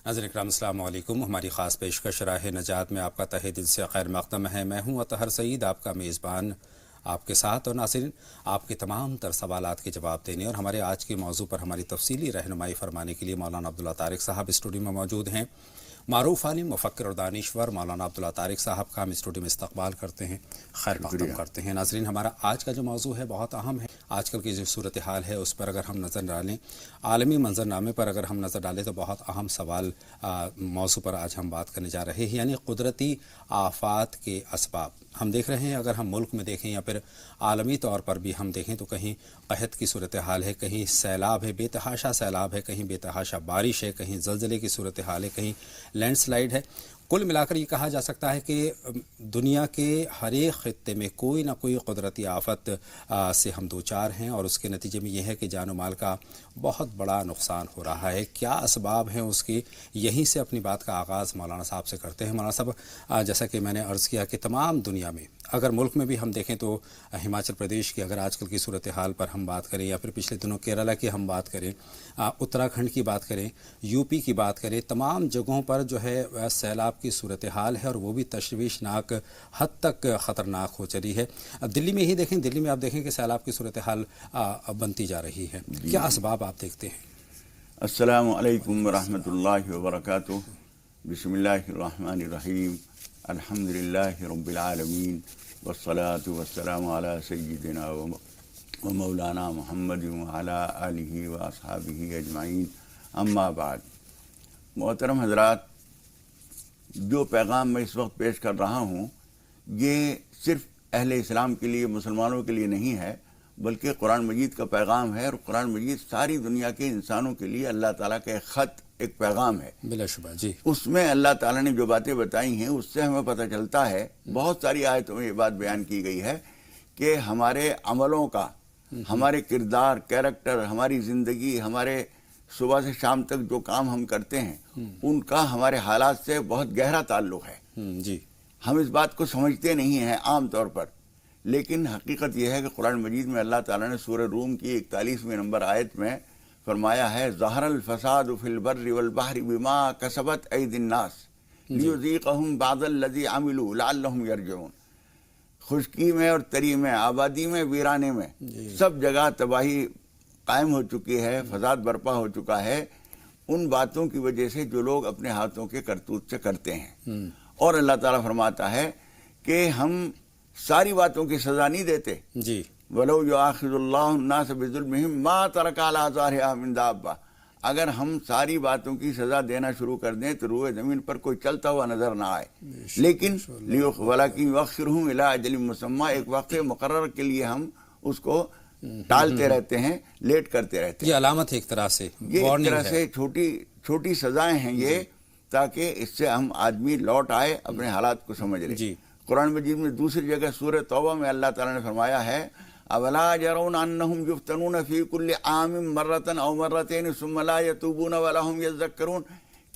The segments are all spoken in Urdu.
ناظرین اکرام السلام علیکم. ہماری خاص پیشکش راہ نجات میں آپ کا تہہ دل سے خیر مقدم ہے. میں ہوں اطہر سعید، آپ کا میزبان، آپ کے ساتھ. اور ناظرین، آپ کے تمام تر سوالات کے جواب دینے اور ہمارے آج کے موضوع پر ہماری تفصیلی رہنمائی فرمانے کے لیے مولانا عبداللہ طارق صاحب اسٹوڈیو میں موجود ہیں. معروف عالم، مفکر اور دانشور مولانا عبداللہ طارق صاحب کا ہم اسٹوڈیو میں استقبال کرتے ہیں، خیر مقدم کرتے ہیں. ناظرین، ہمارا آج کا جو موضوع ہے بہت اہم ہے. آج کل کی جو صورتحال ہے اس پر اگر ہم نظر ڈالیں، عالمی منظرنامے پر اگر ہم نظر ڈالیں تو بہت اہم سوال موضوع پر آج ہم بات کرنے جا رہے ہیں، یعنی قدرتی آفات کے اسباب. ہم دیکھ رہے ہیں، اگر ہم ملک میں دیکھیں یا پھر عالمی طور پر بھی ہم دیکھیں تو کہیں قحط کی صورتحال ہے، کہیں سیلاب ہے، بے تحاشا سیلاب ہے، کہیں بے تحاشا بارش ہے، کہیں زلزلے کی صورتحال ہے، کہیں لینڈ سلائیڈ ہے. کل ملا کر یہ کہا جا سکتا ہے کہ دنیا کے ہر ایک خطے میں کوئی نہ کوئی قدرتی آفت سے ہم دوچار ہیں، اور اس کے نتیجے میں یہ ہے کہ جان و مال کا بہت بڑا نقصان ہو رہا ہے. کیا اسباب ہیں اس کے؟ یہیں سے اپنی بات کا آغاز مولانا صاحب سے کرتے ہیں. مولانا صاحب، جیسا کہ میں نے عرض کیا کہ تمام دنیا میں، اگر ملک میں بھی ہم دیکھیں تو ہماچل پردیش کی اگر آج کل کی صورتحال پر ہم بات کریں، یا پھر پچھلے دنوں کیرلا کی ہم بات کریں، اتراکھنڈ کی بات کریں، یو پی کی بات کریں، تمام جگہوں پر جو ہے سیلاب کی صورتحال ہے، اور وہ بھی تشویشناک حد تک خطرناک ہو چلی ہے. دلی میں ہی دیکھیں، دلی میں آپ دیکھیں کہ سیلاب کی صورتحال بنتی جا رہی ہے. کیا اسباب آپ دیکھتے ہیں؟ السلام علیکم ورحمۃ اللہ وبرکاتہ. بسم اللہ الرحمن الرحیم. الحمد للہ رب العالمین، والصلاة والسلام علی سیدنا و مولانا محمد وعلی آلہ و اصحابہ اجمعین. اما بعد، محترم حضرات، جو پیغام میں اس وقت پیش کر رہا ہوں یہ صرف اہل اسلام کے لیے، مسلمانوں کے لیے نہیں ہے، بلکہ قرآن مجید کا پیغام ہے. اور قرآن مجید ساری دنیا کے انسانوں کے لیے اللہ تعالیٰ کا ایک خط، ایک پیغام ہے. بلا شبہ جی. اس میں اللہ تعالیٰ نے جو باتیں بتائی ہیں اس سے ہمیں پتہ چلتا ہے، بہت ساری آیتوں میں یہ بات بیان کی گئی ہے کہ ہمارے عملوں کا، ہمارے کردار، کیریکٹر، ہماری زندگی، ہمارے صبح سے شام تک جو کام ہم کرتے ہیں ان کا ہمارے حالات سے بہت گہرا تعلق ہے. جی. ہم اس بات کو سمجھتے نہیں ہیں عام طور پر، لیکن حقیقت یہ ہے کہ قرآن مجید میں اللہ تعالیٰ نے سورہ روم کی 41ویں نمبر آیت میں فرمایا ہے، ظہر الفساد فی البر والبحر بما کسبت ایدی الناس لیذیقہم بعض الذی عملوا لعلہم یرجعون. خشکی میں اور تری میں، آبادی میں، ویرانے میں، سب جگہ تباہی قائم ہو چکی ہے، فساد برپا ہو چکا ہے ان باتوں کی وجہ سے جو لوگ اپنے ہاتھوں کے کرتوت سے کرتے ہیں. اور اللہ تعالیٰ فرماتا ہے کہ ہم ساری باتوں کی سزا نہیں دیتے. جی. وَلَوْ يُؤَاخِذُ اللَّهُ النَّاسَ بِظُلْمِهِمْ مَا تَرَكَ عَلَىٰ ظَهْرِهَا مِن دَابَّةٍ. اگر ہم ساری باتوں کی سزا دینا شروع کر دیں تو روئے زمین پر کوئی چلتا ہوا نظر نہ آئے. لیکن وَلَكِنْ يُؤَخِّرُهُمْ إِلَىٰ أَجَلٍ مُّسَمًّى، ایک وقت مقرر کے لیے ہم اس کو ٹالتے رہتے ہیں، لیٹ کرتے رہتے ہیں. یہ علامت ہے ایک طرح سے، یہ ایک طرح سے چھوٹی سزائیں ہیں یہ، تاکہ اس سے ہم آدمی لوٹ آئے، اپنے حالات کو سمجھ لے. جی. قرآن مجید میں دوسری جگہ سورہ توبہ میں اللہ تعالیٰ نے فرمایا ہے، اولا يرون انہم یفتنون فی کل عام مرۃ او مرتین ثم لا یتوبون ولا هم یذکرون.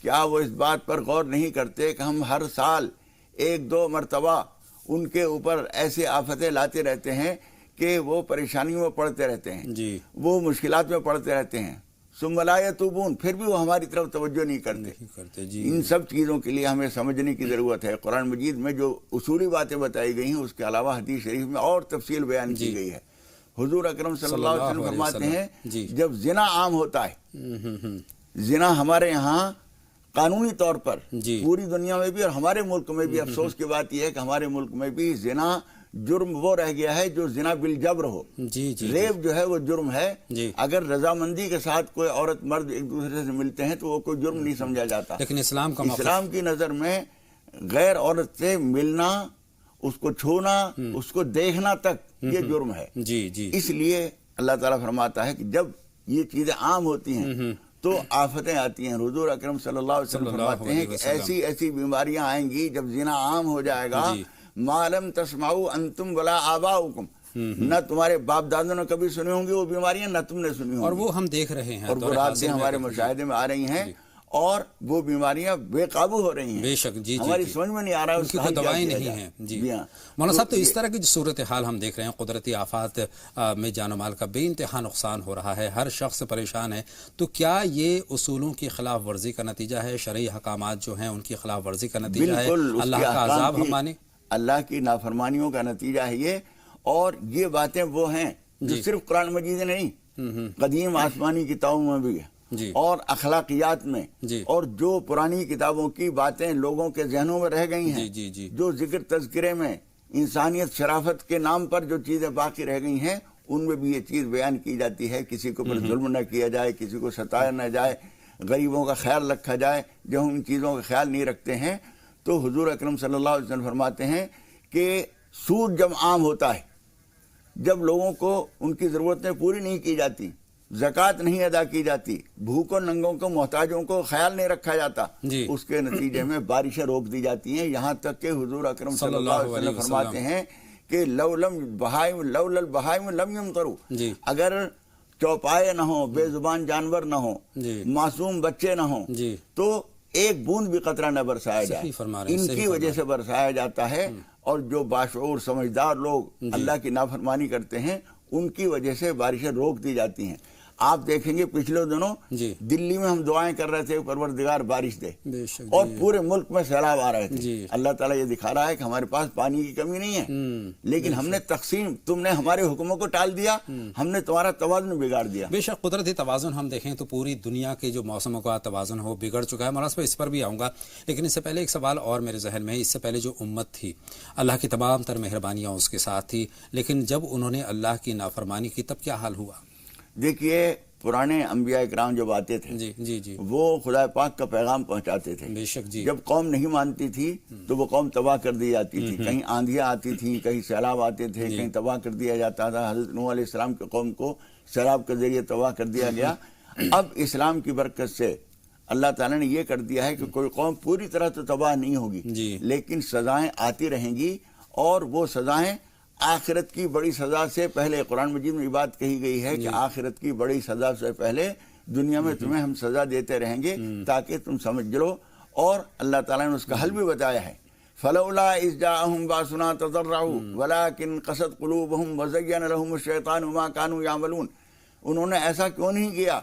کیا وہ اس بات پر غور نہیں کرتے کہ ہم ہر سال ایک دو مرتبہ ان کے اوپر ایسے آفتیں لاتے رہتے ہیں کہ وہ پریشانیوں میں پڑتے رہتے ہیں، جی، وہ مشکلات میں پڑتے رہتے ہیں. ثم لا یتوبون، پھر بھی وہ ہماری طرف توجہ نہیں کرتے. جی. ان سب چیزوں کے لیے ہمیں سمجھنے کی ضرورت ہے. قرآن مجید میں جو اصولی باتیں بتائی گئی ہیں اس کے علاوہ حدیث شریف میں اور تفصیل بیان کی گئی ہے. حضور اکرم صلی اللہ علیہ وسلم فرماتے ہیں، جب زنا عام ہوتا ہے، زنا ہمارے یہاں قانونی طور پر پوری دنیا میں بھی اور ہمارے ملک میں بھی، افسوس کی بات یہ ہے کہ ہمارے ملک میں بھی زنا جرم وہ رہ گیا ہے جو زنا بالجبر ہو. ریپ جو ہے وہ جرم ہے. اگر رضامندی کے ساتھ کوئی عورت مرد ایک دوسرے سے ملتے ہیں تو وہ کوئی جرم نہیں سمجھا جاتا. لیکن اسلام کی نظر میں غیر عورت سے ملنا، اس کو چھونا، اس کو دیکھنا تک یہ جرم ہے. اس لیے اللہ تعالیٰ فرماتا ہے کہ جب یہ چیزیں عام ہوتی ہیں تو آفتیں آتی ہیں. حضور اکرم صلی اللہ علیہ وسلم فرماتے ہیں کہ ایسی بیماریاں آئیں گی جب زنا عام ہو جائے گا، ما لم تسمعوا انتم ولا آباؤکم، نہ تمہارے باپ دادوں نے کبھی سنی ہوں گی وہ بیماریاں، نہ تم نے سنی ہوں گی. اور وہ ہم دیکھ رہے ہیں، اور وہ راتیں ہمارے مشاہدے میں آ رہی ہیں. اور وہ بیماریاں بے قابو ہو رہی ہیں. بے شک. جی ہماری سمجھ میں نہیں آ رہا ہے ان کی کوئی دوائیں نہیں ہیں. جی مولانا صاحب، تو اس طرح کی جو صورتحال ہم دیکھ رہے ہیں، قدرتی آفات میں جان و مال کا بے انتہا نقصان ہو رہا ہے، ہر شخص پریشان ہے، تو کیا یہ اصولوں کی خلاف ورزی کا نتیجہ ہے؟ شرعی احکامات جو ہیں ان کی خلاف ورزی کا نتیجہ ہے؟ اللہ کا عذاب ہم مانیں؟ اللہ کی نافرمانیوں کا نتیجہ ہے یہ. اور یہ باتیں وہ ہیں جو صرف قرآن مجید نہیں، قدیم آسمانی کتابوں میں بھی ہے، اور اخلاقیات میں، اور جو پرانی کتابوں کی باتیں لوگوں کے ذہنوں میں رہ گئی ہیں، جو ذکر تذکرے میں انسانیت شرافت کے نام پر جو چیزیں باقی رہ گئی ہیں، ان میں بھی یہ چیز بیان کی جاتی ہے. کسی کے اوپر ظلم نہ کیا جائے، کسی کو ستایا نہ جائے، غریبوں کا خیال رکھا جائے. جب ہم ان چیزوں کا خیال نہیں رکھتے ہیں تو حضور اکرم صلی اللہ علیہ وسلم فرماتے ہیں کہ سود جب عام ہوتا ہے، جب لوگوں کو ان کی ضرورتیں پوری نہیں کی جاتی، زکوٰۃ نہیں ادا کی جاتی، بھوکوں ننگوں کو محتاجوں کو خیال نہیں رکھا جاتا، اس کے نتیجے میں بارشیں روک دی جاتی ہیں. یہاں تک کہ حضور اکرم صلی اللہ علیہ وسلم فرماتے ہیں کہ لولا البہائم لم یمطروا، اگر چوپائے نہ ہوں، بے زبان جانور نہ ہوں، معصوم بچے نہ ہوں، تو ایک بوند بھی قطرہ نہ برسایا جائے. ان کی وجہ سے برسایا جاتا ہے. اور جو باشعور سمجھدار لوگ اللہ کی نافرمانی کرتے ہیں، ان کی وجہ سے بارشیں روک دی جاتی ہیں. آپ دیکھیں گے پچھلے دنوں دلی میں ہم دعائیں کر رہے تھے پروردگار بارش دے، اور پورے ملک میں سیلاب آ رہے تھے. اللہ تعالیٰ یہ دکھا رہا ہے کہ ہمارے پاس پانی کی کمی نہیں ہے، لیکن ہم نے تقسیم، تم نے ہمارے حکموں کو ٹال دیا، ہم نے تمہارا توازن بگاڑ دیا. بے شک قدرتی توازن ہم دیکھیں تو پوری دنیا کے جو موسموں کا توازن ہو بگڑ چکا ہے. مولانا صاحب اس پر بھی آؤں گا، لیکن اس سے پہلے ایک سوال اور میرے ذہن میں ہے. اس سے پہلے جو امت تھی، اللہ کی تمام تر مہربانیاں اس کے ساتھ تھی، لیکن جب انہوں نے اللہ کی نافرمانی کی تب کیا حال ہوا؟ دیکھیے، پرانے انبیاء کرام جب آتے تھے وہ خدا پاک کا پیغام پہنچاتے تھے. بے شک. جب قوم نہیں مانتی تھی تو وہ قوم تباہ کر دی جاتی تھی. کہیں آندھیاں آتی تھیں، کہیں سیلاب آتے تھے، کہیں تباہ کر دیا جاتا تھا. حضرت نوح علیہ السلام کی قوم کو سیلاب کے ذریعے تباہ کر دیا گیا. اب اسلام کی برکت سے اللہ تعالیٰ نے یہ کر دیا ہے کہ کوئی قوم پوری طرح تو تباہ نہیں ہوگی، لیکن سزائیں آتی رہیں گی. اور وہ سزائیں آخرت کی بڑی سزا سے پہلے، قرآن مجید میں یہ بات کہی گئی ہے کہ آخرت کی بڑی سزا سے پہلے دنیا میں تمہیں ہم سزا دیتے رہیں گے تاکہ تم سمجھ لو. اور اللہ تعالیٰ نے اس کا حل بھی بتایا ہے. فَلَوْلَا إِذْ جَاءَهُمْ بَأْسُنَا تَضَرَّعُوا وَلَكِنْ قَسَتْ قُلُوبُهُمْ وَزَيَّنَ لَهُمُ الشَّيْطَانُ مَا كَانُوا يَعْمَلُونَ. انہوں نے ایسا کیوں نہیں کیا؟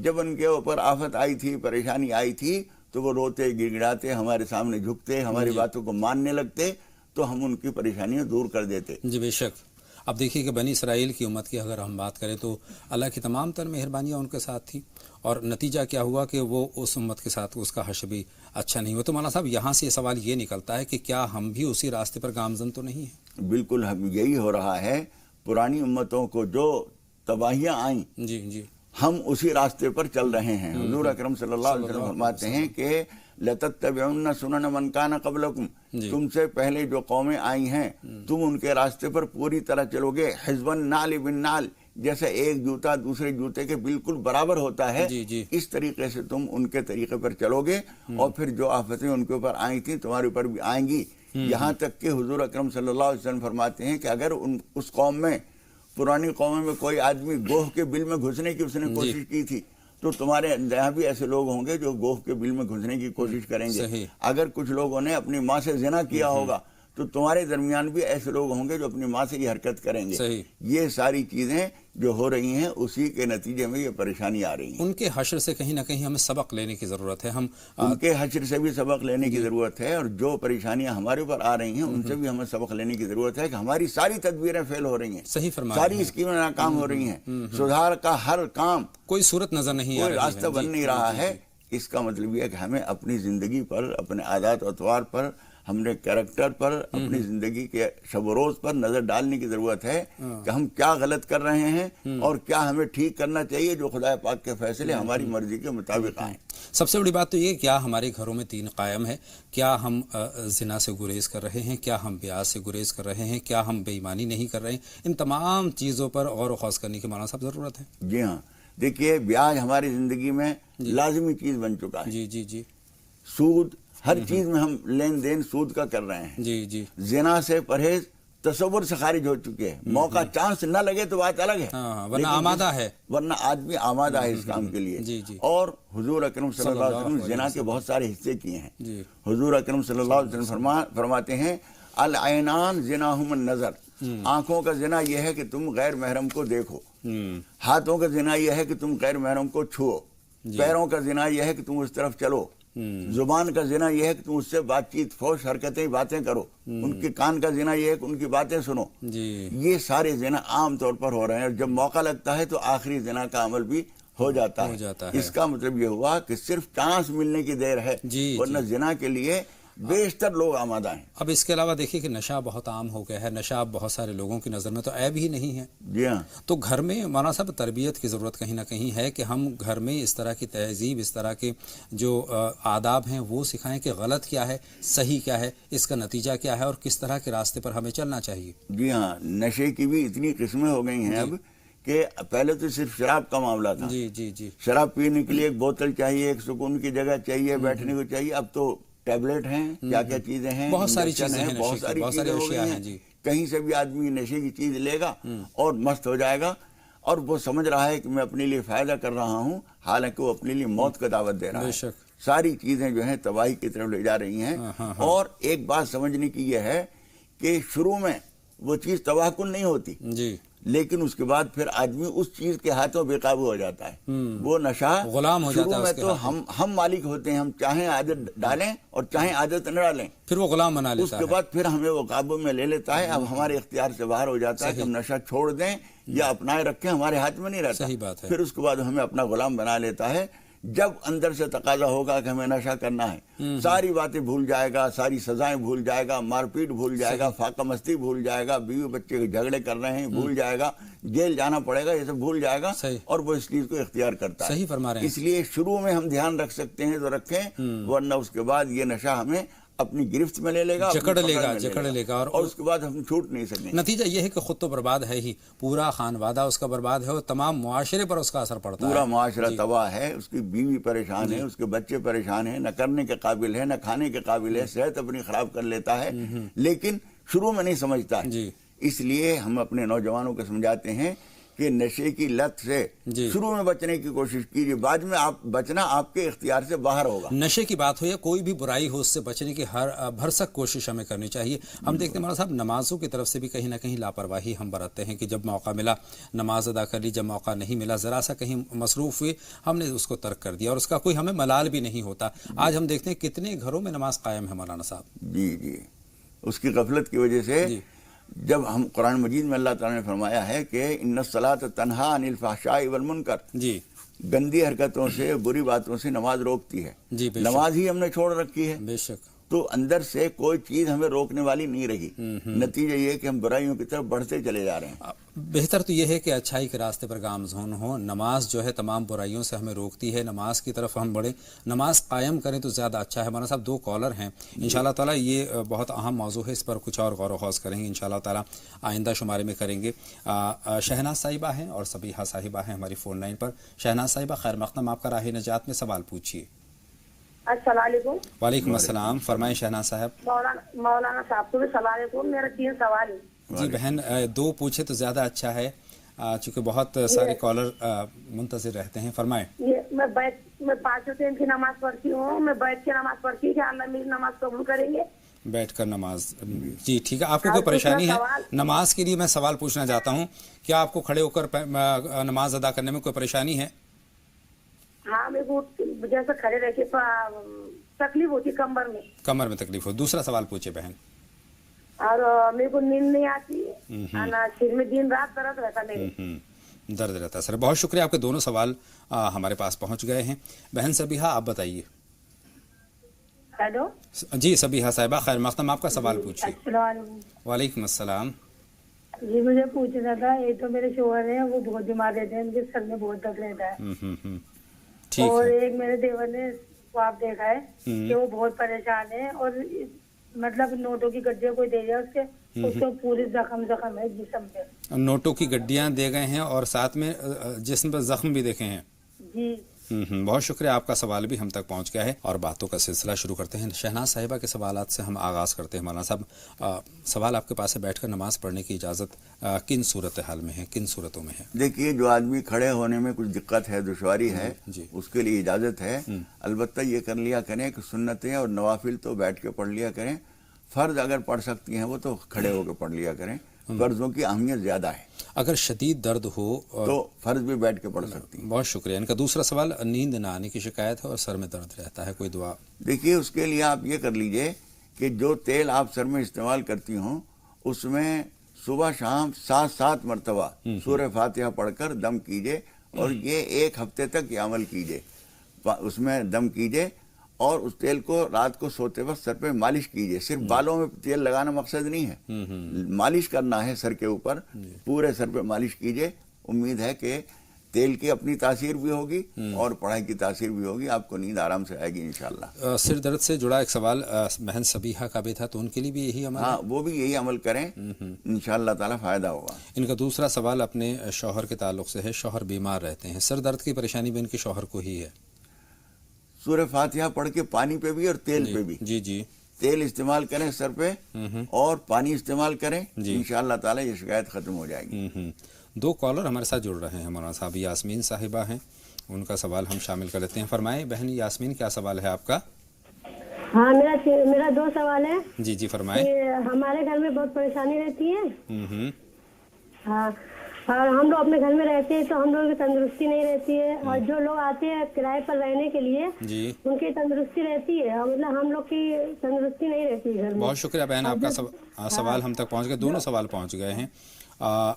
جب ان کے اوپر آفت آئی تھی، پریشانی آئی تھی، تو وہ روتے گڑ گڑاتے ہمارے سامنے جھکتے، ہماری باتوں کو ماننے لگتے، تو ہم ان کی پریشانیاں دور کر دیتے. جی بے شک. اب دیکھیے کہ بنی اسرائیل کی امت کی اگر ہم بات کریں تو اللہ کی تمام تر مہربانیاں ان کے ساتھ تھی، اور نتیجہ کیا ہوا کہ وہ اس امت کے ساتھ اس کا حشر بھی اچھا نہیں ہوا. تو مولانا صاحب یہاں سے یہ سوال یہ نکلتا ہے کہ کیا ہم بھی اسی راستے پر گامزن تو نہیں ہیں؟ بالکل یہی ہو رہا ہے. پرانی امتوں کو جو تباہیاں آئیں، ہم اسی راستے پر چل رہے ہیں. حضور اکرم صلی اللہ علیہ وسلم فرماتے ہیں کہ لَتَتَّبِعُنَّ سُنَنَ مَنْ كَانَ قَبْلَكُمْ، تم سے پہلے جو قومیں آئی ہیں تم ان کے راستے پر پوری طرح چلو گے. حِذْوَ النَّعْلِ بِالنَّعْلِ، جیسے ایک جوتا دوسرے جوتے کے بالکل برابر ہوتا ہے، اس طریقے سے تم ان کے طریقے پر چلو گے. اور پھر جو آفتیں ان کے اوپر آئی تھیں تمہارے اوپر بھی آئیں گی. یہاں تک کہ حضور اکرم صلی اللہ علیہ وسلم فرماتے ہیں کہ اگر اس قوم میں، پرانی قوموں میں کوئی آدمی گوہ کے بل میں گھسنے کی اس نے کوشش کی تھی، تو تمہارے یہاں بھی ایسے لوگ ہوں گے جو گوہ کے بل میں گھسنے کی کوشش کریں گے. اگر کچھ لوگوں نے اپنی ماں سے زنا کیا ہوگا تو تمہارے درمیان بھی ایسے لوگ ہوں گے جو اپنی ماں سے یہ حرکت کریں گے. یہ ساری چیزیں جو ہو رہی ہیں اسی کے نتیجے میں یہ پریشانی آ رہی ہیں. ان کے حشر سے کہیں نہ کہیں ہمیں سبق لینے کی ضرورت ہے. ان کے حشر سے بھی سبق لینے کی ضرورت ہے، اور جو پریشانیاں ہمارے اوپر آ رہی ہیں ان سے بھی ہمیں سبق لینے کی ضرورت ہے کہ ہماری ساری تدبیریں فیل ہو رہی ہیں، صحیح فرما رہے ہیں، ساری اسکیمیں ناکام ہو رہی ہیں، سدھار کا ہر کام کوئی صورت نظر نہیں آ رہی ہے، کوئی راستہ بن نہیں رہا ہے. اس کا مطلب یہ ہے کہ ہمیں اپنی زندگی پر، اپنے عادات و اطوار پر، ہم نے کریکٹر پر، اپنی زندگی کے شب و روز پر نظر ڈالنے کی ضرورت ہے کہ ہم کیا غلط کر رہے ہیں اور کیا ہمیں ٹھیک کرنا چاہیے، جو خدا پاک کے فیصلے ہماری مرضی کے مطابق آئیں. سب سے بڑی بات تو یہ، کیا ہمارے گھروں میں دین قائم ہے؟ کیا ہم زنا سے گریز کر رہے ہیں؟ کیا ہم بیاج سے گریز کر رہے ہیں؟ کیا ہم بے ایمانی نہیں کر رہے ہیں؟ ان تمام چیزوں پر غور و خوض کرنے کی مولانا صاحب ضرورت ہے. جی ہاں، دیکھیے بیاج ہماری زندگی میں لازمی چیز بن چکا ہے. سود، ہر چیز میں ہم لین دین سود کا کر رہے ہیں. زنا سے پرہیز تصور سے خارج ہو چکے ہیں. موقع چانس نہ لگے تو بات الگ ہے, ورنہ آمادہ ہے, ورنہ آدمی آمادہ ہے اس کام کے لیے. اور حضور اکرم صلی اللہ علیہ وسلم زنا کے بہت سارے حصے کیے ہیں. حضور اکرم صلی اللہ علیہ وسلم فرماتے ہیں العینان زناہم النظر, آنکھوں کا زنا یہ ہے کہ تم غیر محرم کو دیکھو, ہاتھوں کا زنا یہ ہے کہ تم غیر محرم کو چھو, پیروں کا زنا یہ ہے کہ تم اس طرف چلو, زبان کا زنا یہ ہے کہ تم اس سے بات چیت فوش حرکتیں باتیں کرو, ان کے کان کا زنا یہ ہے کہ ان کی باتیں سنو. یہ سارے زنا عام طور پر ہو رہے ہیں, اور جب موقع لگتا ہے تو آخری زنا کا عمل بھی ہو جاتا ہے. اس کا مطلب یہ ہوا کہ صرف چانس ملنے کی دیر ہے, ورنہ زنا کے لیے بیشتر لوگ آمادہ ہیں. اب اس کے علاوہ دیکھیے کہ نشہ بہت عام ہو گیا ہے, نشہ بہت سارے لوگوں کی نظر میں تو عیب ہی نہیں ہے. جی ہاں. تو گھر میں مولانا صاحب تربیت کی ضرورت کہیں نہ کہیں ہے کہ ہم گھر میں اس طرح کی تہذیب, اس طرح کے جو آداب ہیں وہ سکھائیں کہ غلط کیا ہے, صحیح کیا ہے, اس کا نتیجہ کیا ہے, اور کس طرح کے راستے پر ہمیں چلنا چاہیے. جی ہاں, نشے کی بھی اتنی قسمیں ہو گئی ہیں اب کہ پہلے تو صرف شراب کا معاملہ تھا. جی شراب پینے کے لیے ایک بوتل چاہیے, ایک سکون کی جگہ چاہیے, بیٹھنے کو چاہیے. اب تو ٹیبلٹ ہیں, کیا کیا چیزیں ہیں, بہت ساری چیزیں ہیں, بہت ساری چیزیں ہو گئی ہیں. کہیں سے بھی آدمی نشے کی چیز لے گا اور مست ہو جائے گا, اور وہ سمجھ رہا ہے کہ میں اپنے لیے فائدہ کر رہا ہوں, حالانکہ وہ اپنے لیے موت کا دعوت دے رہا ہے. ساری چیزیں جو ہیں تباہی کی طرف لے جا رہی ہیں. اور ایک بات سمجھنے کی یہ ہے کہ شروع میں وہ چیز تباہ کن نہیں ہوتی, لیکن اس کے بعد پھر آدمی اس چیز کے ہاتھوں بے قابو ہو جاتا ہے. وہ نشہ غلام ہو جاتا ہے. شروع میں تو ہم مالک ہوتے ہیں, ہم چاہیں عادت ڈالیں اور چاہیں عادت نہ ڈالیں, پھر وہ غلام بنا لیتا ہے. اس کے بعد پھر ہمیں وہ قابو میں لے لیتا ہے. اب ہمارے اختیار سے باہر ہو جاتا ہے کہ ہم نشہ چھوڑ دیں یا اپنائے رکھیں, ہمارے ہاتھ میں نہیں رہتا. صحیح بات ہے. پھر اس کے بعد ہمیں اپنا غلام بنا لیتا ہے. جب اندر سے تقاضا ہوگا کہ ہمیں نشہ کرنا ہے, ساری باتیں بھول جائے گا, ساری سزائیں بھول جائے گا, مار پیٹ بھول جائے گا, فاقہ مستی بھول جائے گا, بیوی بچے کے جھگڑے کر رہے ہیں بھول جائے گا, جیل جانا پڑے گا, یہ سب بھول جائے گا, اور وہ اس چیز کو اختیار کرتا ہے. صحیح فرما رہے ہیں. اس لیے شروع میں ہم دھیان رکھ سکتے ہیں تو رکھیں, ورنہ اس کے بعد یہ نشہ ہمیں اپنی گرفت میں لے لے گا, جکڑ لے گا, اور اس کے بعد ہم چھوٹ نہیں سکیں. نتیجہ یہ ہے کہ خود تو برباد ہے ہی, پورا خانوادہ اس کا برباد ہے, اور تمام معاشرے پر اس کا اثر پڑتا ہے. پورا معاشرہ تباہ ہے, اس کی بیوی پریشان ہے, اس کے بچے پریشان ہیں, نہ کرنے کے قابل ہے, نہ کھانے کے قابل ہے, صحت اپنی خراب کر لیتا ہے, لیکن شروع میں نہیں سمجھتا ہے. اس لیے ہم اپنے نوجوانوں کو سمجھاتے ہیں کہ نشے کی لت سے شروع میں بچنے کی کوشش کیجیے, بعد میں بچنا آپ کے اختیار سے باہر ہوگا. نشے کی بات ہو یا کوئی بھی برائی ہو, اس سے بچنے کی ہر بھرسک کوشش ہمیں کرنی چاہیے. ہم دیکھتے ہیں مولانا صاحب نمازوں کی طرف سے بھی کہیں نہ کہیں لاپرواہی ہم برتتے ہیں کہ جب موقع ملا نماز ادا کر لی, جب موقع نہیں ملا ذرا سا کہیں مصروف ہوئے ہم نے اس کو ترک کر دیا, اور اس کا کوئی ہمیں ملال بھی نہیں ہوتا. آج ہم دیکھتے ہیں کتنے گھروں میں نماز قائم ہے مولانا صاحب. جی اس کی غفلت کی وجہ سے. جب ہم قرآن مجید میں اللہ تعالیٰ نے فرمایا ہے کہ ان الصلاۃ تنہا عن الفحشاء والمنکر, گندی حرکتوں سے, بری باتوں سے نماز روکتی ہے. نماز ہی ہم نے چھوڑ رکھی ہے. بے شک. تو اندر سے کوئی چیز ہمیں روکنے والی نہیں رہی. نتیجہ یہ کہ ہم برائیوں کی طرف بڑھتے چلے جا رہے ہیں. بہتر تو یہ ہے کہ اچھائی کے راستے پر گامزن ہو. نماز جو ہے تمام برائیوں سے ہمیں روکتی ہے, نماز کی طرف ہم بڑھیں, نماز قائم کریں تو زیادہ اچھا ہے. مولانا صاحب 2 کالر ہیں, انشاءاللہ تعالیٰ یہ بہت اہم موضوع ہے, اس پر کچھ اور غور و خوض کریں گے انشاءاللہ تعالیٰ, آئندہ شمارے میں کریں گے. شہناز صاحبہ ہیں اور صبیحہ صاحبہ ہیں ہماری فون لائن پر. شہناز صاحبہ خیر مقدم, آپ کا راہ نجات میں سوال پوچھیے. السلام علیکم. وعلیکم السلام, فرمائیں شہناز صاحب. مولانا صاحب کو بھی السلام علیکم. میرا 3 سوال ہے. جی بہن, 2 پوچھے تو زیادہ اچھا ہے, چونکہ بہت سارے کالر منتظر رہتے ہیں. فرمائیں. میں 5 ٹائم کی نماز پڑھتی ہوں, میں بیٹھ کے نماز پڑھتی ہوں, کہ اللہ میری نماز قبول کریں گے. بیٹھ کر نماز, جی ٹھیک ہے. آپ کو کوئی پریشانی ہے نماز کے لیے؟ میں سوال پوچھنا چاہتا ہوں, کیا آپ کو کھڑے ہو کر نماز ادا کرنے میں کوئی پریشانی ہے؟ ہاں, میرے کو جیسے کھڑے رہ کے تکلیف ہوتی ہے کمر میں تکلیف ہو. دوسرا سوال پوچھے بہن. اور میرے کو نیند نہیں آتی, سر میں دن رات درد رہتا میرے. درد رہتا ہے. سر بہت شکریہ, آپ کے دونوں سوال ہمارے پاس پہنچ گئے ہیں. بہن صبیحہ آپ بتائیے. ہیلو. جی صبیحہ صاحبہ خیر مقدم, آپ کا سوال پوچھیے. السلام علیکم. وعلیکم السلام. جی مجھے پوچھنا تھا, ایک تو میرے شوہر ہیں وہ بہت بیمار رہتے ہیں, ان کے سر میں بہت درد رہتا ہے. اور ایک میرے دیور نے خواب دیکھا ہے کہ وہ بہت پریشان ہے, اور مطلب نوٹوں کی گڈیاں کوئی دے گیا اس کو پوری زخم ہے جسم پہ. نوٹوں کی گڈیاں دے گئے ہیں اور ساتھ میں جسم پر زخم بھی دیکھے ہیں. جی. بہت شکریہ، آپ کا سوال بھی ہم تک پہنچ گیا ہے اور باتوں کا سلسلہ شروع کرتے ہیں۔ شہناز صاحبہ کے سوالات سے ہم آغاز کرتے ہیں۔ مولانا صاحب، سوال آپ کے پاس ہے، بیٹھ کر نماز پڑھنے کی اجازت کن صورتحال میں ہے، کن صورتوں میں ہے؟ دیکھیے، جو آدمی کھڑے ہونے میں کچھ دقت ہے، دشواری ہے، جی اس کے لیے اجازت ہے۔ البتہ یہ کر لیا کریں کہ سنتیں اور نوافل تو بیٹھ کے پڑھ لیا کریں، فرض اگر پڑھ سکتی ہیں وہ تو کھڑے ہو کے پڑھ لیا کریں، فرضوں کی اہمیت زیادہ ہے۔ اگر شدید درد ہو تو فرض بھی بیٹھ کے پڑھ سکتی ہیں۔ بہت شکریہ۔ ان کا دوسرا سوال، نیند نہ آنے کی شکایت ہے اور سر میں درد رہتا ہے، کوئی دعا؟ دیکھیے، اس کے لیے آپ یہ کر لیجئے کہ جو تیل آپ سر میں استعمال کرتی ہوں اس میں صبح شام 7 مرتبہ سورہ فاتحہ پڑھ کر دم کیجئے، اور یہ 1 ہفتے تک یہ عمل کیجئے، اس میں دم کیجئے، اور اس تیل کو رات کو سوتے وقت سر پہ مالش کیجئے۔ صرف بالوں میں تیل لگانا مقصد نہیں ہے، مالش کرنا ہے سر کے اوپر، پورے سر پہ مالش کیجئے۔ امید ہے کہ تیل کی اپنی تاثیر بھی ہوگی اور پڑھائی کی تاثیر بھی ہوگی، آپ کو نیند آرام سے آئے گی انشاءاللہ۔ سر درد سے جڑا ایک سوال بہن صبیحہ کا بھی تھا، تو ان کے لیے بھی یہی عمل ہے؟ ہاں، وہ بھی یہی عمل کریں، انشاءاللہ تعالی فائدہ ہوگا۔ ان کا دوسرا سوال اپنے شوہر کے تعلق سے ہے، شوہر بیمار رہتے ہیں، سر درد کی پریشانی بھی ان کے شوہر کو ہی ہے۔ سورہ فاتحہ پڑھ کے پانی پہ بھی اور تیل پہ بھی، جی تیل استعمال کریں سر پہ اور پانی استعمال کریں، انشاءاللہ تعالی یہ شکایت ختم ہو جائے گی۔ 2 کالر ہمارے ساتھ جڑ رہے ہیں مولانا صاحب، یاسمین صاحبہ ہیں، ان کا سوال ہم شامل کر لیتے ہیں۔ فرمائیں بہن یاسمین، کیا سوال ہے آپ کا؟ ہاں، میرا 2 سوال ہے۔ جی فرمائیں۔ ہمارے گھر میں بہت پریشانی رہتی ہے، ہاں، اور ہم لوگ اپنے گھر میں رہتے ہیں تو ہم لوگوں کی تندرستی نہیں رہتی ہے، اور جو لوگ آتے ہیں کرائے پر رہنے کے لیے ان کی تندرستی رہتی ہے، مطلب ہم لوگ کی تندرستی نہیں رہتی ہے گھر میں۔ بہت شکریہ بہن، آپ کا سوال ہم تک پہنچ گئے، دونوں سوال پہنچ گئے ہیں۔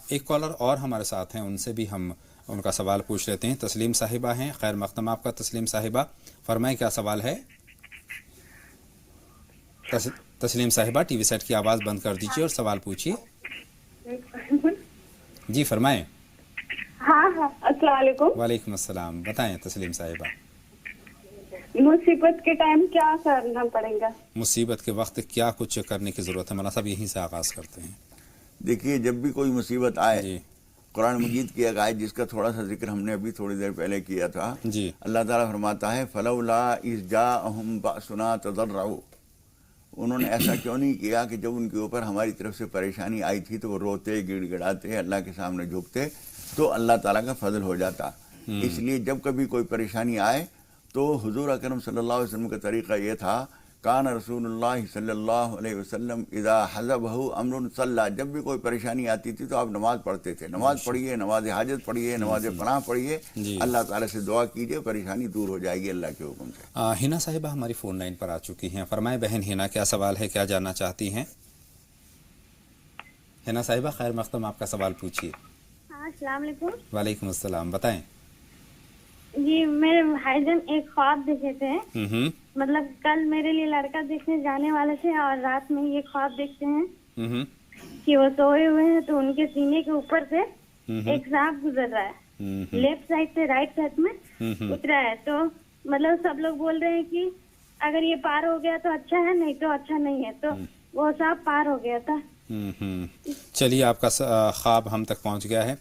ایک کالر اور ہمارے ساتھ ہیں، ان سے بھی ہم ان کا سوال پوچھ لیتے ہیں۔ تسلیم صاحبہ ہیں، خیر مقدم آپ کا تسلیم صاحبہ، فرمائیں کیا سوال ہے؟ تسلیم صاحبہ، ٹی وی سیٹ کی آواز بند کر دیجیے اور سوال پوچھیے۔ جی فرمائیں۔ ہاں السلام علیکم۔ وعلیکم السلام، بتائیں تسلیم صاحبہ۔ مصیبت کے ٹائم کیا کرنا پڑے گا؟ مصیبت کے وقت کیا کچھ کرنے کی ضرورت ہے؟ مولانا صاحب یہیں سے آغاز کرتے ہیں۔ دیکھیے، جب بھی کوئی مصیبت آئے، قرآن مجید کی ایک آیت جس کا تھوڑا سا ذکر ہم نے ابھی تھوڑی دیر پہلے کیا تھا، اللہ تعالیٰ فرماتا ہے فَلَوْلَا إِذْ جَاءَهُمْ بَأْسُنَا تَضَرَّعُوا، انہوں نے ایسا کیوں نہیں کیا کہ جب ان کے اوپر ہماری طرف سے پریشانی آئی تھی تو وہ روتے گڑ گڑاتے اللہ کے سامنے جھکتے تو اللہ تعالیٰ کا فضل ہو جاتا۔ اس لیے جب کبھی کوئی پریشانی آئے تو حضور اکرم صلی اللہ علیہ وسلم کا طریقہ یہ تھا، کان رسول اللہ صلی اللہ علیہ وسلم اذا حزبہ امر صلی، جب بھی کوئی پریشانی آتی تھی تو آپ نماز پڑھتے تھے۔ نماز پڑھیے، نماز حاجت پڑھیے، نماز پناہ پڑھیے، اللہ تعالیٰ سے دعا کیجیے، پریشانی دور ہو جائے گی اللہ کے حکم سے۔ ہینا صاحبہ ہماری فون لائن پر آ چکی ہیں، فرمائیں بہن ہینا، کیا سوال ہے، کیا جاننا چاہتی ہیں؟ ہینا صاحبہ خیر مقدم، آپ کا سوال پوچھیے۔ السلام علیکم۔ وعلیکم السلام، بتائیں۔ جی، میرے بھائی جان ایک خواب دیکھے تھے، مطلب کل میرے لیے لڑکا دیکھنے جانے والے تھے، اور رات میں یہ خواب دیکھتے ہیں کہ وہ سوئے ہوئے ہیں تو ان کے سینے کے اوپر سے ایک سانپ گزر رہا ہے، لیفٹ سائڈ سے رائٹ سائڈ میں اترا ہے، تو مطلب سب لوگ بول رہے ہیں کہ اگر یہ پار ہو گیا تو اچھا ہے، نہیں تو اچھا نہیں ہے، تو وہ سانپ پار ہو گیا تھا۔ چلیے، آپ کا خواب ہم تک پہنچ گیا ہے۔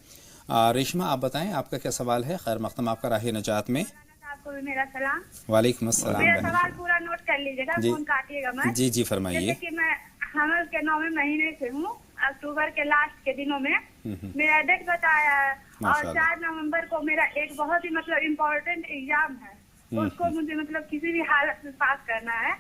ریشما، آپ بتائیں آپ کا کیا سوال ہے؟ خیر مقدم آپ کا راہ نجات میں۔ آپ کو بھی میرا سلام۔ وعلیکم السلام۔ میرا سوال پورا نوٹ کر لیجیے گا، فون کاٹیے گا مت۔ جی فرمائیے۔ جیسے کہ میں حمل کے 9ویں مہینے سے ہوں، اکتوبر کے لاسٹ کے دنوں میں میرا ڈیٹ بتایا ہے، اور 4 نومبر کو میرا ایک بہت ہی مطلب امپورٹنٹ ایگزام ہے، اس کو مجھے مطلب کسی بھی حالت میں پاس کرنا ہے،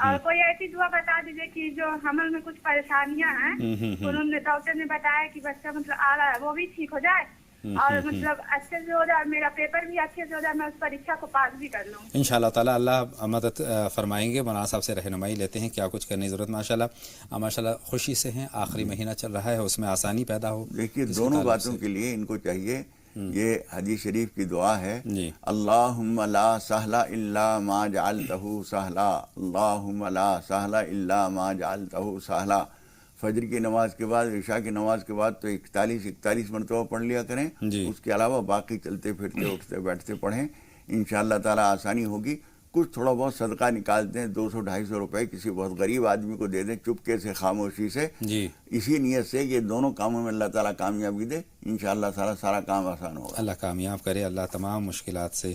اور کوئی ایسی دعا بتا دیجیے کہ جو حمل میں کچھ پریشانیاں ہیں، انہوں نے ڈاکٹر نے بتایا کہ بچہ مطلب آ رہا ہے، وہ بھی ٹھیک ہو جائے اور مطلب اچھے سے ہو جائے، میرا پیپر بھی اچھے سے ہو جائے، میں اس پریکشا کو پاس بھی کر لوں انشاءاللہ تعالیٰ۔ اللہ مدد فرمائیں گے۔ مولانا صاحب سے رہنمائی لیتے ہیں کیا کچھ کرنے کی ضرورت۔ ماشاءاللہ خوشی سے ہیں، آخری مہینہ چل رہا ہے، اس میں آسانی پیدا ہو۔ دیکھیے، دونوں باتوں کے لیے ان کو چاہیے، یہ حدیث شریف کی دعا ہے، اللہم لا سہلا الا ما جعلتہ سہلا، اللہم لا سہلا الا ما جعلتہ سہلا۔ فجر کی نماز کے بعد، عشاء کی نماز کے بعد تو 41 مرتبہ پڑھ لیا کریں، اس کے علاوہ باقی چلتے پھرتے اٹھتے بیٹھتے پڑھیں، انشاءاللہ تعالیٰ آسانی ہوگی۔ کچھ تھوڑا بہت صدقہ نکالتے ہیں، 200-250 روپے کسی بہت غریب آدمی کو دے دیں چپکے سے، خاموشی سے، اسی نیت سے کہ دونوں کاموں میں اللہ تعالیٰ کامیابی دے، انشاءاللہ تعالیٰ سارا کام آسان ہوگا۔ اللہ کامیاب کرے، اللہ تمام مشکلات سے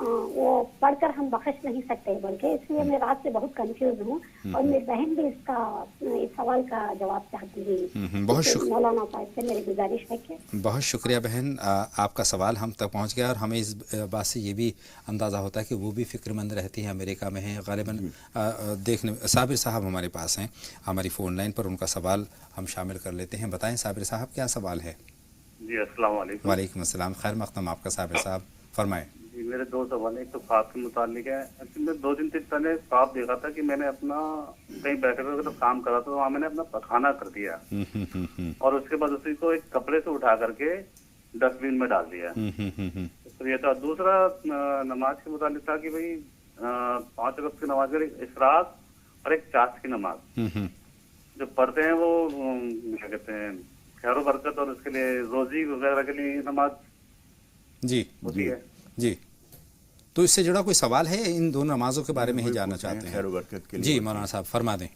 وہ پڑھ کر ہم بخش نہیں سکتے، بلکہ اس لیے میں رات سے بہت کنفیوز ہوں، اور میری بہن بھی اس سوال کا جواب چاہتی ہے۔ مولانا صاحب سے میری گزارش ہے کہ بہت شکریہ بہن، آپ کا سوال ہم تک پہنچ گیا، اور ہمیں اس بات سے یہ بھی اندازہ ہوتا ہے کہ وہ بھی فکر مند رہتی ہیں، امریکہ میں ہیں غالباً۔ دیکھنے صابر صاحب ہمارے پاس ہیں ہماری فون لائن پر، ان کا سوال ہم شامل کر لیتے ہیں۔ بتائیں صابر صاحب کیا سوال ہے؟ جی السلام علیکم۔ وعلیکم السلام، خیر مقدم آپ کا صابر صاحب، فرمائیں۔ جی میرے دو سوال ہیں، ایک تو خواب کے متعلق ہے۔ ایکچولی میں 2 دن پہلے خواب دیکھا تھا کہ میں نے اپنا کہیں بیٹھ کر کام کرا تھا، وہاں میں نے اپنا پخانہ کر دیا، اور اس کے بعد اسی کو ایک کپڑے سے اٹھا کر کے ڈسٹ بین میں ڈال دیا۔ تو یہ تھا۔ دوسرا نماز کے متعلق تھا کہ بھائی 5 وقت کی نماز، ایک اشراق اور ایک چاشت کی نماز جو پڑھتے ہیں وہ کیا کہتے ہیں خیر و برکت اور اس کے لیے روزی وغیرہ کے لیے نماز جی ہوتی ہے۔ جی تو اس سے جڑا کوئی سوال ہے؟ ان دونوں نمازوں کے بارے میں ہی جاننا چاہتے ہیں۔ خیر و برکت کے لیے جی مولانا صاحب فرما دیں۔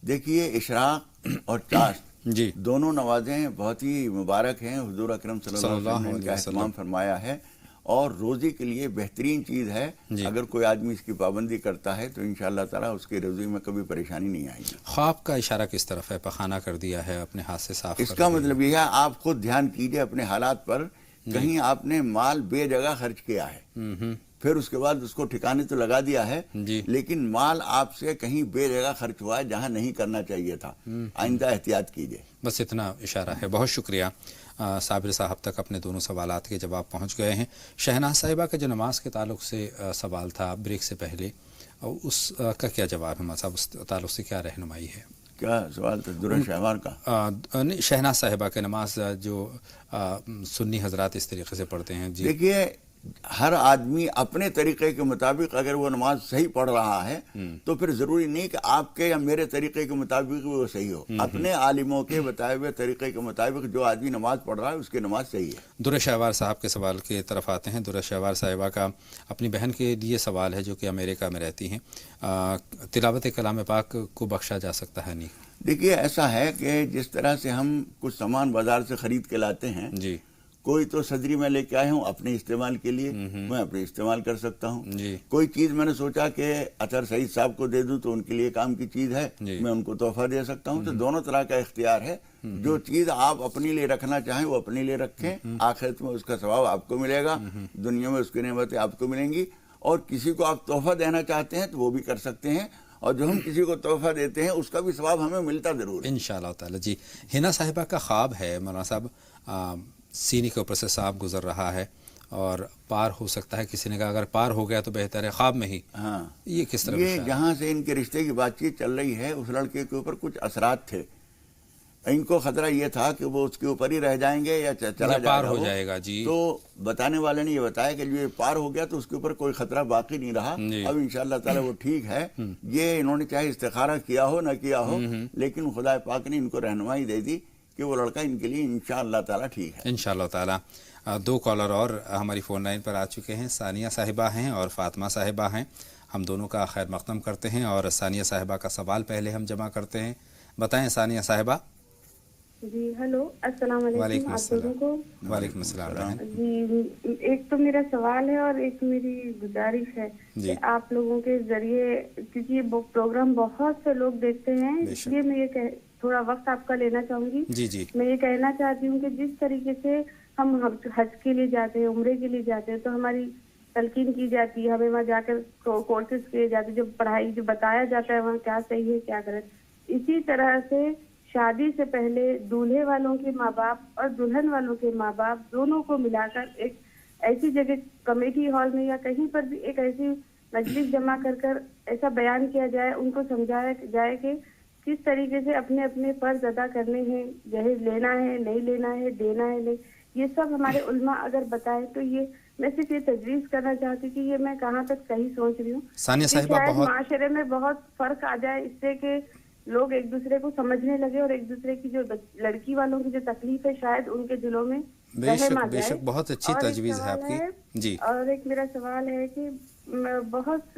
دیکھیے اشراق اور چاشت جی دونوں نمازیں بہت ہی مبارک ہیں، حضور اکرم صلی اللہ علیہ وسلم نے ان کا اہتمام فرمایا ہے، اور روزی کے لیے بہترین چیز ہے۔ اگر کوئی آدمی اس کی پابندی کرتا ہے تو انشاءاللہ تعالیٰ اس کی روزی میں کبھی پریشانی نہیں آئے گی۔ خواب کا اشارہ کس طرف ہے؟ پخانہ کر دیا ہے، اپنے ہاتھ سے صاف اس کا مطلب یہ ہے آپ خود دھیان کیجئے اپنے حالات پر، کہیں آپ نے مال بے جگہ خرچ کیا ہے، پھر اس کے بعد اس کو ٹھکانے تو لگا دیا ہے، لیکن مال آپ سے کہیں بے جگہ خرچ ہوا ہے جہاں نہیں کرنا چاہیے تھا، آئندہ احتیاط کیجئے۔ بس اتنا اشارہ ہے۔ بہت شکریہ، صابر صاحب تک اپنے دونوں سوالات کے جواب پہنچ گئے ہیں۔ شہناز صاحبہ کا جو نماز کے تعلق سے سوال تھا بریک سے پہلے، اس کا کیا جواب ہے صاحب؟ اس تعلق سے کیا رہنمائی ہے؟ کیا سوال تھا؟ درہ شہوار کا؟ شہناز صاحبہ کے نماز جو سنی حضرات اس طریقے سے پڑھتے ہیں۔ جی دیکھیے ہر آدمی اپنے طریقے کے مطابق اگر وہ نماز صحیح پڑھ رہا ہے تو پھر ضروری نہیں کہ آپ کے یا میرے طریقے کے مطابق وہ صحیح ہو، اپنے عالموں کے بتائے ہوئے طریقے کے مطابق جو آدمی نماز پڑھ رہا ہے اس کی نماز صحیح ہے۔ درہ شہوار صاحب کے سوال کی طرف آتے ہیں۔ درہ شہوار صاحبہ کا اپنی بہن کے لیے سوال ہے جو کہ امریکہ میں رہتی ہیں، تلاوت کلام پاک کو بخشا جا سکتا ہے نہیں؟ دیکھیے ایسا ہے کہ جس طرح سے ہم کچھ سامان بازار سے خرید کے لاتے ہیں، جی کوئی تو صدری میں لے کے آئے ہوں اپنے استعمال کے لیے، میں اپنے استعمال کر سکتا ہوں۔ کوئی چیز میں نے سوچا کہ اطہر سعید صاحب کو دے دوں تو ان کے لیے کام کی چیز ہے، میں ان کو تحفہ دے سکتا ہوں۔ تو دونوں طرح کا اختیار ہے، جو چیز آپ اپنے لیے رکھنا چاہیں وہ اپنے لیے رکھیں، آخرت میں اس کا ثواب آپ کو ملے گا، دنیا میں اس کی نعمتیں آپ کو ملیں گی۔ اور کسی کو آپ تحفہ دینا چاہتے ہیں تو وہ بھی کر سکتے ہیں، اور جو ہم کسی کو تحفہ دیتے ہیں اس کا بھی ثواب ہمیں ملتا ضرور ہے انشاءاللہ تعالی۔ جی ہنا صاحبہ کا خواب ہے مولانا صاحب، سینے کے اوپر سے سانپ گزر رہا ہے اور پار ہو سکتا ہے، کسی نے کہا اگر پار ہو گیا تو بہتر ہے خواب میں ہی۔ ہاں یہ کس طرح؟ یہ جہاں سے ان کے رشتے کی بات چیت چل رہی ہے اس لڑکے کے اوپر کچھ اثرات تھے، ان کو خطرہ یہ تھا کہ وہ اس کے اوپر ہی رہ جائیں گے یا چلا پار ہو جائے گا۔ جی تو بتانے والے نے یہ بتایا کہ جو یہ پار ہو گیا تو اس کے اوپر کوئی خطرہ باقی نہیں رہا، اب انشاءاللہ تعالی وہ ٹھیک ہے۔ یہ انہوں نے چاہے استخارہ کیا ہو نہ کیا ہو، لیکن خدا پاک نے ان کو رہنمائی دے دی کہ وہ لڑکا ان کے لیے انشاءاللہ تعالی ٹھیک ہے انشاءاللہ تعالی۔ 2 کالر اور ہماری فون لائن پر آ چکے ہیں، ثانیہ صاحبہ ہیں اور فاطمہ صاحبہ ہیں، ہم دونوں کا خیر مقدم کرتے ہیں اور ثانیہ صاحبہ کا سوال پہلے ہم جمع کرتے ہیں۔ بتائیں ثانیہ صاحبہ۔ جی ہلو، السلام علیکم آپ دونوں کو۔ وعلیکم السلام۔ جی ایک تو میرا سوال ہے اور ایک میری گزارش ہے کہ آپ لوگوں کے ذریعے، کیونکہ یہ پروگرام بہت سے لوگ دیکھتے ہیں، اس لیے میں یہ تھوڑا وقت آپ کا لینا چاہوں گی۔ میں یہ کہنا چاہتی ہوں کہ جس طریقے سے ہم حج کے لیے جاتے ہیں، عمرے کے لیے جاتے ہیں، تو ہماری تلقین کی جاتی ہے، ہمیں وہاں جا کر کورسز کیے جاتے ہیں، جو پڑھائی جو بتایا جاتا ہے وہاں کیا صحیح ہے کیا غلط۔ اسی طرح سے شادی سے پہلے دولہے والوں کے ماں باپ اور دلہن والوں کے ماں باپ دونوں کو ملا کر ایک ایسی جگہ کمیٹی ہال میں یا کہیں پر بھی ایک ایسی مجلس جمع کر ایسا بیان کیا جائے، ان کو سمجھایا جائے کہ کس طریقے سے اپنے اپنے فرض ادا کرنے ہیں، جہیز لینا ہے نہیں لینا ہے، دینا ہے نہیں، یہ سب ہمارے علماء اگر بتائیں تو یہ میں صرف یہ تجویز کرنا چاہتی کہ یہ میں کہاں تک صحیح سوچ رہی ہوں۔ شاید معاشرے میں بہت فرق آ جائے اس سے کہ لوگ ایک دوسرے کو سمجھنے لگے اور ایک دوسرے کی جو لڑکی والوں کی جو تکلیف ہے شاید ان کے دلوں میں رحم آ جائے۔ بہت اچھی تجویز ہے آپ کی۔ جی اور ایک میرا سوال ہے کہ بہت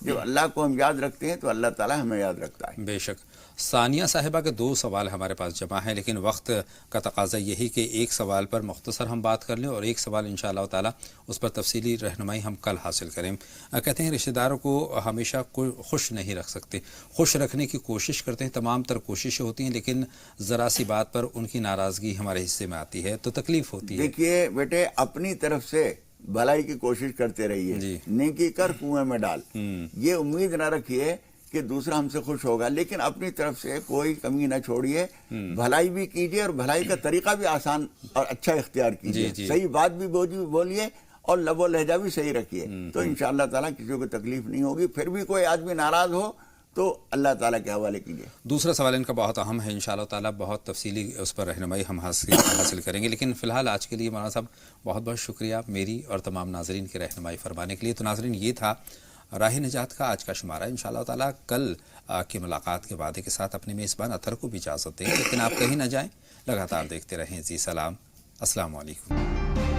جب اللہ کو ہم یاد رکھتے ہیں تو اللہ تعالیٰ ہمیں یاد رکھتا ہے. بے شک. ثانیہ صاحبہ کے 2 سوال ہمارے پاس جمع ہیں، لیکن وقت کا تقاضا یہی کہ ایک سوال پر مختصر ہم بات کر لیں اور ایک سوال انشاءاللہ تعالی اس پر تفصیلی رہنمائی ہم کل حاصل کریں. کہتے ہیں رشتہ داروں کو ہمیشہ کوئی خوش نہیں رکھ سکتے، خوش رکھنے کی کوشش کرتے ہیں، تمام تر کوششیں ہوتی ہیں، لیکن ذرا سی بات پر ان کی ناراضگی ہمارے حصے میں آتی ہے تو تکلیف ہوتی ہے. دیکھیے بیٹے، اپنی طرف سے بھلائی کی کوشش کرتے رہیے، نیکی کر کنویں میں ڈال. یہ امید نہ رکھیے کہ دوسرا ہم سے خوش ہوگا، لیکن اپنی طرف سے کوئی کمی نہ چھوڑیے، بھلائی بھی کیجیے اور بھلائی کا طریقہ بھی آسان اور اچھا اختیار کیجیے. صحیح بات بھی بولیے اور لب و لہجہ بھی صحیح رکھیے، تو انشاءاللہ تعالیٰ کسی کو تکلیف نہیں ہوگی. پھر بھی کوئی آدمی ناراض ہو تو اللہ تعالیٰ کے حوالے کیجیے. دوسرا سوال ان کا بہت اہم ہے، انشاءاللہ تعالیٰ بہت تفصیلی اس پر رہنمائی ہم حاصل کریں گے، لیکن فی الحال آج کے لیے مولانا صاحب بہت بہت شکریہ میری اور تمام ناظرین کی رہنمائی فرمانے کے لیے. تو ناظرین، یہ تھا راہ نجات کا آج کا شمارہ. انشاءاللہ تعالیٰ کل کی ملاقات کے وعدے کے ساتھ اپنے میزبان اطہر کو بھی اجازت دیں، لیکن آپ کہیں نہ جائیں، لگاتار دیکھتے رہیں. جی سلام، السلام علیکم.